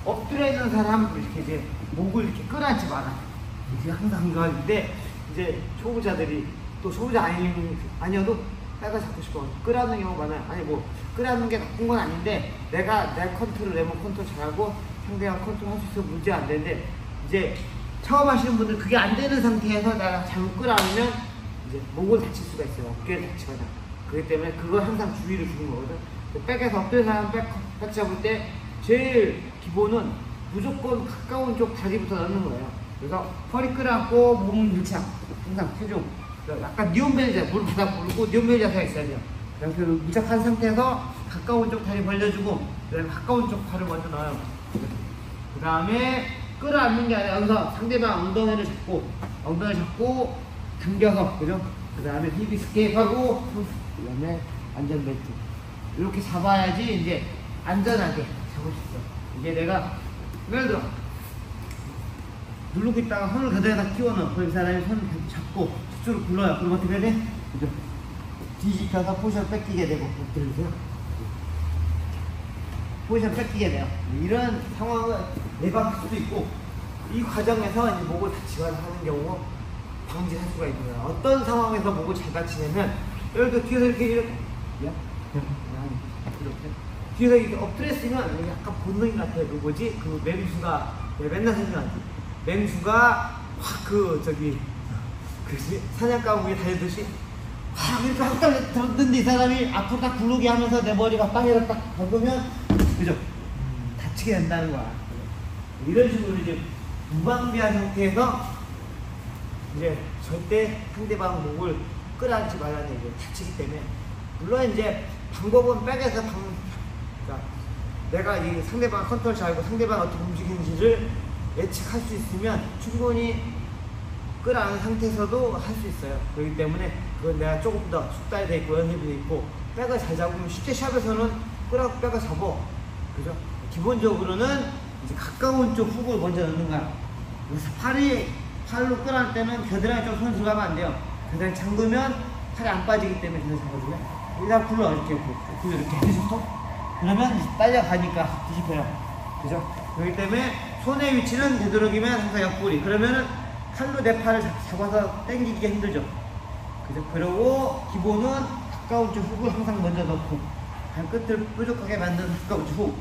엎드려 있는 사람 이렇게 이제 목을 이렇게 끌어안지 마라. 이게 항상 그거 하는데 이제 초보자들이 또 초보자 아니어도 백을 잡고 싶어 끌어안는 경우가 많아요. 아니 뭐 끌어안는 게 나쁜 건 아닌데 내가 내 컨트롤 레몬 컨트롤 잘하고 상대방 컨트롤 할 수 있어서 문제가 안 되는데 이제 처음 하시는 분들 그게 안 되는 상태에서 내가 잘못 끌어안으면 이제 목을 다칠 수가 있어요. 어깨를 다치거나. 그렇기 때문에 그걸 항상 주의를 주는 거거든. 백에서 엎드린 사람 백 잡을 때 제일 기본은 무조건 가까운 쪽 다리부터 넣는 거예요. 그래서 허리 끌어안고 몸 밀착 항상 체중 약간 니온벨 물 바닥 부르고 니온벨 자세가 있어야 돼요. 그래서 밀착한 상태에서 가까운 쪽 다리 벌려주고 그다음에 가까운 쪽 발을 먼저 넣어요. 그 다음에 끌어안는 게 아니라 여기서 상대방 엉덩이를 잡고 당겨서 그죠? 그 다음에 힙 스케이프하고 그 다음에 안전벨트 이렇게 잡아야지 이제 안전하게 잡을 수 있어. 이게 내가 예를 들어 누르고 있다가 손을 그대로다 끼워넣어. 그럼 이 사람이 손을 잡고 수축을 굴러요. 그럼 어떻게 해야 돼? 그죠? 뒤집혀서 포지션 뺏기게 되고 들으세요? 포지션 뺏기게 돼요. 이런 상황을 예방할 수도 있고 이 과정에서 이제 목을 다치거나 하는 경우 방지할 수가 있는 거예요. 어떤 상황에서 목을 잘 다치냐면 예를 들어 뒤에서 이렇게 뒤에서 이렇게 엎드렸으면 약간 본능 같아요. 그 뭐지? 그 맹수가 맨날 생각하지. 맹수가 확 사냥감 위에 달리듯이 확 이렇게 확 들었는데 이 사람이 앞으로 딱 굴르게 하면서 내 머리가 빵에다 딱 밟으면 그죠? 다치게 된다는 거야. 이런 식으로 이제 무방비한 상태에서 이제 절대 상대방 목을 끌어안지 말라는 얘기예요. 다치기 때문에. 물론 이제 방법은 백에서 그러니까 내가 이 상대방 컨트롤 잘하고 상대방 어떻게 움직이는지를 예측할 수 있으면 충분히 끌어안은 상태에서도 할 수 있어요. 그렇기 때문에 그건 내가 조금 더 숙달이 돼 있고 연습이 돼 있고 백을 잘 잡으면 쉽게 샵에서는 백을 잡어. 그죠? 기본적으로는 이제 가까운 쪽 훅을 먼저 넣는 거야. 그래서 팔로 끌어안을 때는 겨드랑이 쪽 손 들어가면 안 돼요. 겨드랑이 잠그면 팔이 안 빠지기 때문에 계속 잡아주면 일단 굴러 이렇게 뒤집어. 그러면 딸려가니까 뒤집혀요. 그죠? 그렇기 때문에 손의 위치는 되도록이면 항상 옆구리. 그러면은 팔로 내 팔을 잡아서 당기기가 힘들죠. 그죠? 그리고 기본은 가까운 쪽 훅을 항상 먼저 넣고 발끝을 뾰족하게 만드는 가까운 쪽 훅.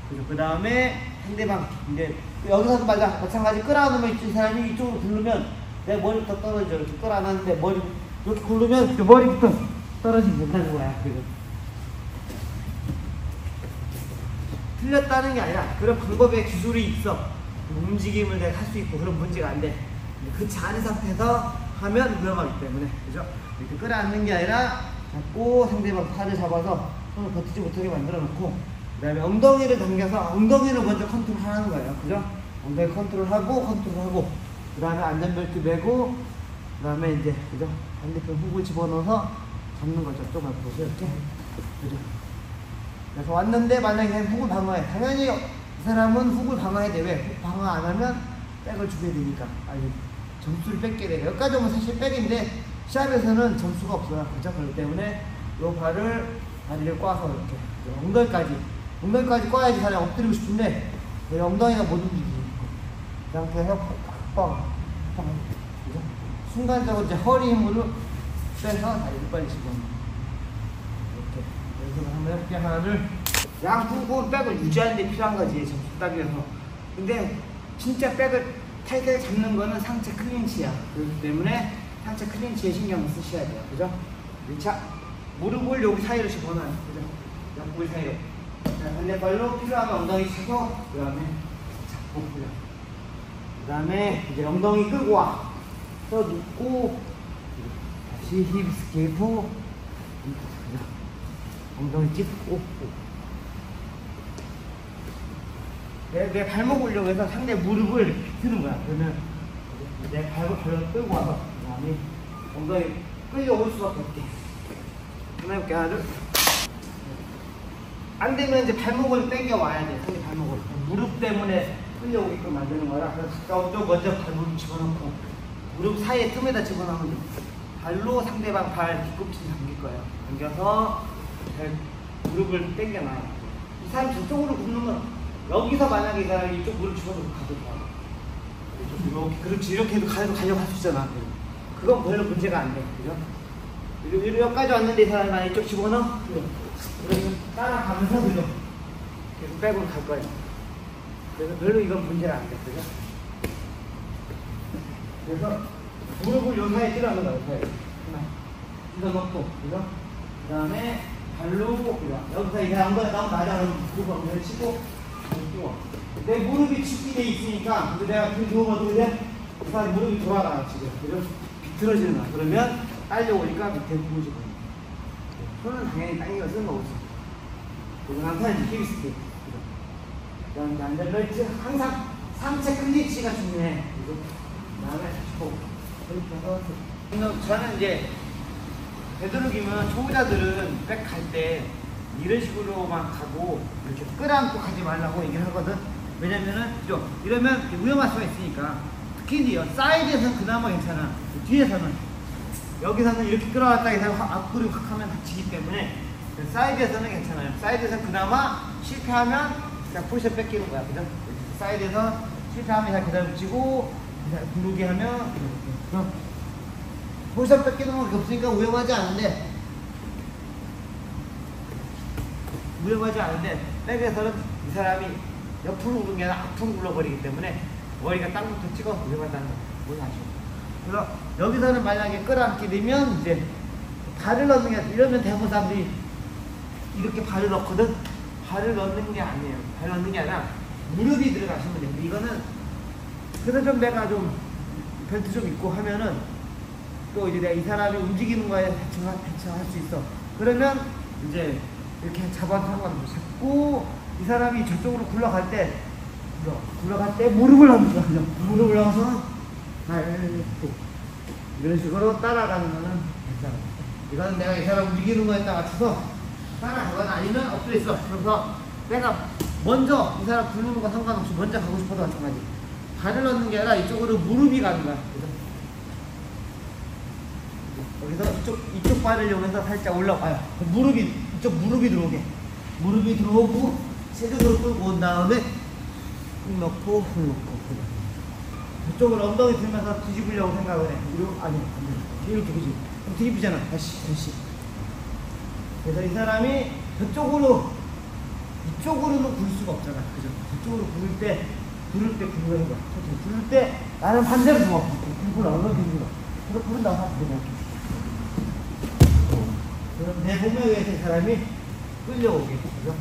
그죠? 그 다음에 상대방 이제 여기서도 마찬가지 끌어안으면 이 사람이 이쪽으로 굴르면 내 머리부터 떨어져. 이렇게 끌어안았는데 머리 이렇게 굴르면 그 머리부터 떨어지면 된다는 거야. 그죠? 틀렸다는 게 아니라 그런 방법의 기술이 있어. 움직임을 내가 할 수 있고 그런 문제가 안 돼. 그렇지 않은 상태에서 하면 위험하기 때문에. 그죠? 이렇게 끌어안는 게 아니라 잡고 상대방 팔을 잡아서 손을 버티지 못하게 만들어 놓고 그 다음에 엉덩이를 당겨서 엉덩이를 먼저 컨트롤 하는 거예요. 그죠? 엉덩이 컨트롤하고 그 다음에 안전벨트 매고 그 다음에 이제 그죠? 반대편 훅을 집어넣어서 잡는 거죠. 좀 앞으로 이렇게. 그죠? 그래서 왔는데 만약에 훅을 방어해. 당연히 이 사람은 훅을 방어해야 돼. 왜? 훅 방어 안 하면 백을 주게 되니까. 아니 점수를 뺏게 돼. 여기까지 오면 사실 백인데 시합에서는 점수가 없어요. 그죠? 그렇기 때문에 이 다리를 꽈서 이렇게 엉덩이까지 꽈야지 사람이 엎드리고 싶은데 엉덩이가 못 움직이고 그 상태에서 뻥 그죠? 순간적으로 이제 허리 힘으로 빼서 다리를 빨리 집어넣는 이렇게 연습을 한번 해볼게. 하나를 양쪽 백을 유지하는 데 필요한 거지 점수 따기 위해서. 근데 진짜 백을 타이트하게 잡는 거는 상체 클린치야. 그렇기 때문에 상체 클린치에 신경을 쓰셔야 돼요. 그죠? 자, 무릎을 여기 사이로 집어넣어요. 그죠? 옆구리 사이로. 자, 반대발로 필요하면 엉덩이 차고, 그 다음에 잡고, 그죠? 그 다음에 이제 엉덩이 끌고 와. 또 눕고, 다시 힙 스케이프, 그죠? 엉덩이 찝고, 내 발목 올려고 해서 상대 무릎을 이렇게 드는 거야. 그러면 내 발목 끌고 와서 그 다음에 엉덩이 끌려올 수밖에 없게. 한번 해볼게. 하나, 둘. 안 되면 이제 발목을 당겨 와야 돼. 상대 발목을. 무릎 때문에 끌려오게끔 만드는 거라. 그래서 가까운 쪽 먼저 발목을 집어넣고 무릎 사이에 틈에다 집어넣으면 돼. 발로 상대방 발 뒤꿈치 당길 거예요. 당겨서 무릎을 당겨놔요. 이 사람 저쪽으로 굽는 건 여기서 만약에 이 사람이 이쪽 물을 집어넣고 가도 돼. 이렇게, 그렇지. 이렇게 해도 가져갈 수 있잖아. 그건 별로 문제가 안 돼. 그죠? 여기까지 왔는데 이 사람이 만약 이쪽 집어넣어? 그러면 따라가면서 그죠? 계속 백으로 갈 거예요. 그래서 별로 이건 문제가 안 돼. 그죠? 그래서 무릎을 요 사이에 찔러는 거예요. 이거 넣고, 그죠? 그 다음에 발로, 그죠? 여기서 이게 안 거야. 나오면 맞아. 무릎 엉덩이 치고, 끼워. 내 무릎이 춥게 돼 있으니까, 근데 내가 그 누우면 어떻게 돼? 그 사람 무릎이 돌아가요, 지금. 그죠? 비틀어지는 거야. 그러면 딸려오니까 밑에 부어지고. 손은 당연히 당기가 쓰는 거고. 그리고 항상 이렇게 비슷해. 그 다음에 앉아있지. 항상 상체 클리치가 중요해. 그죠? 그 다음에 이렇게 해서. 저는 이제, 되도록이면 초보자들은 백 갈 때 이런 식으로만 가고 이렇게 끌어안고 가지 말라고 얘기를 하거든. 왜냐면은 그죠? 이러면 위험할 수가 있으니까. 특히 이제 사이드에서는 그나마 괜찮아. 뒤에서는 여기서는 이렇게 끌어왔다 해서 앞구리 확 하면 다치기 때문에 사이드에서는 괜찮아요. 사이드에서는 그나마 실패하면 그냥 포지션 뺏기는 거야. 그죠? 사이드에서 실패하면 그냥 계단 붙이고 구르게 하면 이렇게. 포지션 뺏기는 건 없으니까 위험하지 않은데 백에서는 이 사람이 옆으로 굴는 게 아니라 앞으로 굴러버리기 때문에 머리가 땅부터 찍어 위험하다는 거 뭔지 아시죠? 그래서 여기서는 만약에 끌어안게 되면 이제 발을 넣는 게 이러면 대부분 사람들이 이렇게 발을 넣거든. 발을 넣는 게 아니에요. 발 넣는 게 아니라 무릎이 들어가시면 돼요. 이거는 그래서 좀 내가 좀 벨트 좀 입고 하면은 또 이제 내가 이 사람이 움직이는 거에 대처할 수 있어. 그러면 이제 이렇게 잡아서 상관없어. 잡고 이 사람이 저쪽으로 굴러갈 때 무릎을 넣는 거야. 무릎을 넣어서 이런 식으로 따라가는 거는 괜찮아. 이거는 내가 이 사람 움직이는 거에 따라 맞춰서 따라가거나 아니면 엎드려 있어. 그래서 내가 먼저 이 사람 굴르는 거 상관없이 먼저 가고 싶어도 마찬가지. 발을 넣는 게 아니라 이쪽으로 무릎이 가는 거야. 여기서 이쪽 발을 이용해서 살짝 올라가요. 이쪽 무릎이 들어오게. 무릎이 들어오고, 체중으로 끌고 온 다음에, 훅 넣고. 이쪽으로 엉덩이 들면서 뒤집으려고 생각을 해. 아니, 이렇게, 그지? 그럼 뒤집히잖아. 다시. 그래서 이 사람이 이쪽으로는 굴 수가 없잖아. 그죠? 저쪽으로 굴을 때 구르는 거야. 구를 때 나는 반대로 누워. 굴구나, 엉덩이 굴구나. 그래서 구른다고 하면 돼. 그럼 내 몸에 의해서 이 사람이 끌려오게. 그죠?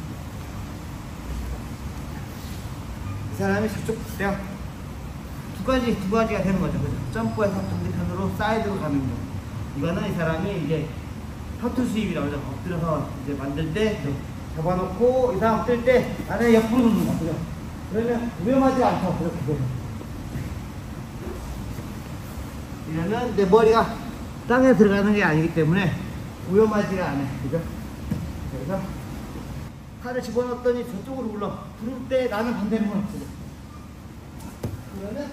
이 사람이 저쪽, 내가 두 가지가 되는 거죠. 그죠? 점프해서 반대편으로 사이드로 가는 거. 이거는 이 사람이 이제 터틀 스윕이라고 하죠. 엎드려서 이제 만들 때 잡아놓고 이 사람 엎드릴 때 나는 옆으로 눕는 거. 그죠? 그러면 위험하지 않다. 그렇게 되면. 이러면 내 머리가 땅에 들어가는 게 아니기 때문에 위험하지가 않아요. 그죠? 그래서 팔을 집어넣었더니 저쪽으로 굴러. 부를 때 나는 반대로 굴러. 그러면